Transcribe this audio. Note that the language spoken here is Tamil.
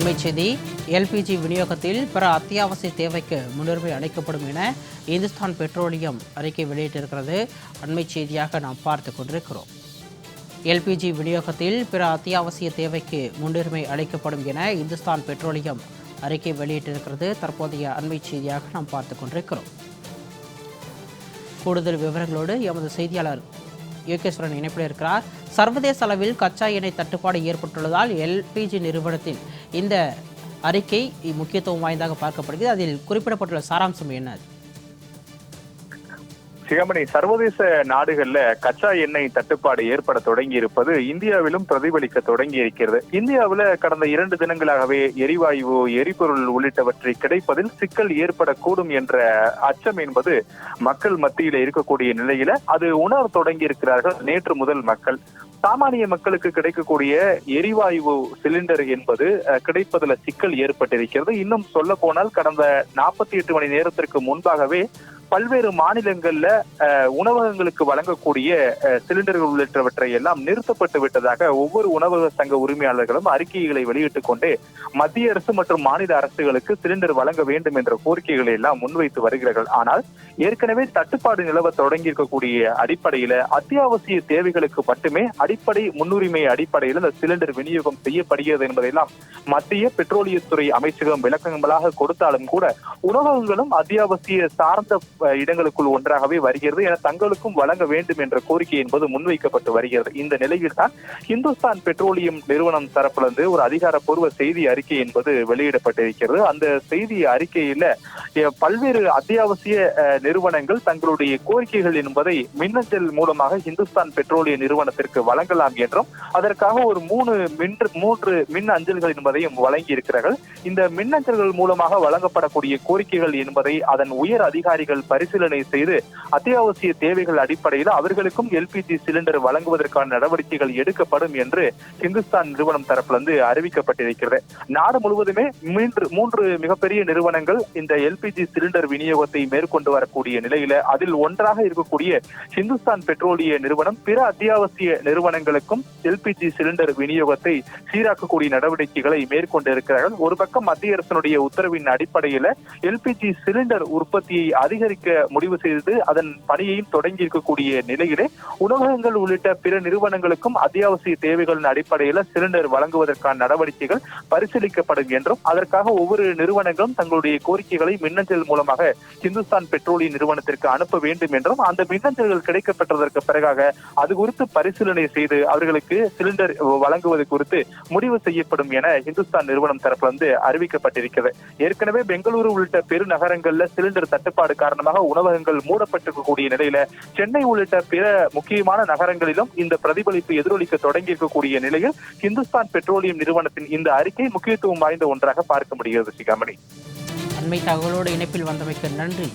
அண்மை செய்தி. எல்பிஜி விநியோகத்தில் பிற அத்தியாவசிய தேவைக்கு முன்னுரிமை அளிக்கப்படும் என இந்துஸ்தான் பெட்ரோலியம் அறிக்கை வெளியிட்டிருக்கிறது. அண்மை செய்தியாக நாம் பார்த்து கொண்டிருக்கிறோம். எல்பிஜி விநியோகத்தில் பிற அத்தியாவசிய தேவைக்கு முன்னுரிமை அளிக்கப்படும் என இந்துஸ்தான் பெட்ரோலியம் அறிக்கை வெளியிட்டிருக்கிறது. தற்போதைய அண்மை செய்தியாக நாம் பார்த்து கொண்டிருக்கிறோம். கூடுதல் விவரங்களோடு எமது செய்தியாளர் யோகேஸ்வரன் இணைப்பில் இருக்கிறார். சர்வதேச அளவில் கச்சா எண்ணெய் தட்டுப்பாடு ஏற்பட்டுள்ளதால் எல்பிஜி நிறுவனத்தின் இந்த அறிக்கை முக்கியத்துவம் வாய்ந்ததாக பார்க்கப்படுகிறது. அதில் குறிப்பிடப்பட்டுள்ள சாராம்சம் என்ன? சிகாமணி, சர்வதேச நாடுகள்ல கச்சா எண்ணெய் தட்டுப்பாடு ஏற்பட தொடங்கி இருப்பது இந்தியாவிலும் பிரதிபலிக்க தொடங்கி இருக்கிறது. இந்தியாவில் கடந்த 2 தினங்களாகவே எரிவாயு, எரிபொருள் உள்ளிட்டவற்றை கிடைப்பதில் சிக்கல் ஏற்படக்கூடும் என்ற அச்சம் என்பது மக்கள் மத்தியில இருக்கக்கூடிய நிலையில அது உணர தொடங்கி இருக்கிறார்கள். நேற்று முதல் மக்கள், சாமானிய மக்களுக்கு கிடைக்கக்கூடிய எரிவாயு சிலிண்டர் என்பது கிடைப்பதில் சிக்கல் ஏற்பட்டிருக்கிறது. இன்னும் சொல்ல போனால் கடந்த 48 மணி நேரத்திற்கு முன்பாகவே பல்வேறு மாநிலங்கள்ல உணவகங்களுக்கு வழங்கக்கூடிய சிலிண்டர்கள் உள்ளிட்டவற்றை எல்லாம் நிறுத்தப்பட்டு விட்டதாக ஒவ்வொரு உணவக சங்க உரிமையாளர்களும் அறிக்கைகளை வெளியிட்டுக் கொண்டே மத்திய அரசு மற்றும் மாநில அரசுகளுக்கு சிலிண்டர் வழங்க வேண்டும் என்ற கோரிக்கைகளை எல்லாம் முன்வைத்து வருகிறார்கள். ஆனால் ஏற்கனவே தட்டுப்பாடு நிலவ தொடங்கி இருக்கக்கூடிய அடிப்படையில அத்தியாவசிய தேவைகளுக்கு மட்டுமே அடிப்படை முன்னுரிமை அடிப்படையில் இந்த சிலிண்டர் விநியோகம் செய்யப்படுகிறது என்பதெல்லாம் மத்திய பெட்ரோலியத்துறை அமைச்சகம் விளக்கங்களாக கொடுத்தாலும் கூட உணவகங்களும் அத்தியாவசிய சார்ந்த இடங்களுக்குள் ஒன்றாகவே வருகிறது என தங்களுக்கும் வழங்க வேண்டும் என்ற கோரிக்கை என்பது முன்வைக்கப்பட்டு வருகிறது. இந்த நிலையில் தான் இந்துஸ்தான் பெட்ரோலியம் நிறுவனம் தரப்பிலிருந்து ஒரு அதிகாரப்பூர்வ செய்தி அறிக்கை என்பது வெளியிடப்பட்டிருக்கிறது. அந்த செய்தி அறிக்கையில பல்வேறு அத்தியாவசிய நிறுவனங்கள் தங்களுடைய கோரிக்கைகள் என்பதை மின்னஞ்சல் மூலமாக இந்துஸ்தான் பெட்ரோலிய நிறுவனத்திற்கு வழங்கலாம் என்றும் அதற்காக ஒரு 3 மின் அஞ்சல்கள் என்பதையும் வழங்கி இருக்கிறார்கள். இந்த மின்னஞ்சல்கள் மூலமாக வழங்கப்படக்கூடிய கோரிக்கைகள் என்பதை அதன் உயர் அதிகாரிகள் பரிசீலனை செய்து அத்தியாவசிய தேவைகள் அடிப்படையில் அவர்களுக்கும் எல்பிஜி சிலிண்டர் வழங்குவதற்கான நடவடிக்கைகள் எடுக்கப்படும் என்று இந்துஸ்தான் நிறுவனம் தரப்பிலிருந்து அறிவிக்கப்பட்டிருக்கிறது. நாடு முழுவதுமே 3 மிகப்பெரிய நிறுவனங்கள் இந்த எல்பிஜி சிலிண்டர் விநியோகத்தை மேற்கொண்டு வரக்கூடிய நிலையில அதில் ஒன்றாக இருக்கக்கூடிய இந்துஸ்தான் பெட்ரோலிய நிறுவனம் பிற அத்தியாவசிய நிறுவனங்களுக்கும் எல்பிஜி சிலிண்டர் விநியோகத்தை சீராக்கக்கூடிய நடவடிக்கைகளை மேற்கொண்டு இருக்கிறார்கள். ஒரு பக்கம் மத்திய அரசினுடைய உத்தரவின் அடிப்படையில் எல்பிஜி சிலிண்டர் உற்பத்தியை அதிகரிக்க முடிவு செய்து அதன் பணியையும் தொடங்கி இருக்கக்கூடிய நிலையிலே உணவகங்கள் உள்ளிட்ட பிற நிறுவனங்களுக்கும் அத்தியாவசிய தேவைகளின் அடிப்படையில் சிலிண்டர் வழங்குவதற்கான நடவடிக்கைகள் பரிசீலிக்கப்படும் என்றும் அதற்காக ஒவ்வொரு நிறுவனங்களும் தங்களுடைய கோரிக்கைகளை மின்னஞ்சல் மூலமாக இந்துஸ்தான் பெட்ரோலிய நிறுவனத்திற்கு அனுப்ப வேண்டும் என்றும் அந்த மின்னஞ்சல்கள் கிடைக்கப்பட்டதற்கு பிறகாக அது குறித்து பரிசீலனை செய்து அவர்களுக்கு சிலிண்டர் வழங்குவது குறித்து முடிவு செய்யப்படும் என இந்துஸ்தான் நிறுவனம் தரப்பிலிருந்து அறிவிக்கப்பட்டிருக்கிறது. ஏற்கனவே பெங்களூரு உள்ளிட்ட பெருநகரங்கள்ல சிலிண்டர் தட்டுப்பாடு காரணமாக உணவகங்கள் மூடப்பட்டிருக்கக்கூடிய நிலையில சென்னை உள்ளிட்ட பிற முக்கியமான நகரங்களிலும் இந்த பிரதிபலிப்பு எதிரொலிக்க தொடங்கி இருக்கக்கூடிய நிலையில் இந்துஸ்தான் பெட்ரோலியம் நிறுவனத்தின் இந்த அறிக்கை முக்கியத்துவம் வாய்ந்த ஒன்றாக பார்க்க முடிகிறது. சிகாமணி, அண்மை தகவலோடு இணைப்பில் வந்தமைக்கு நன்றி.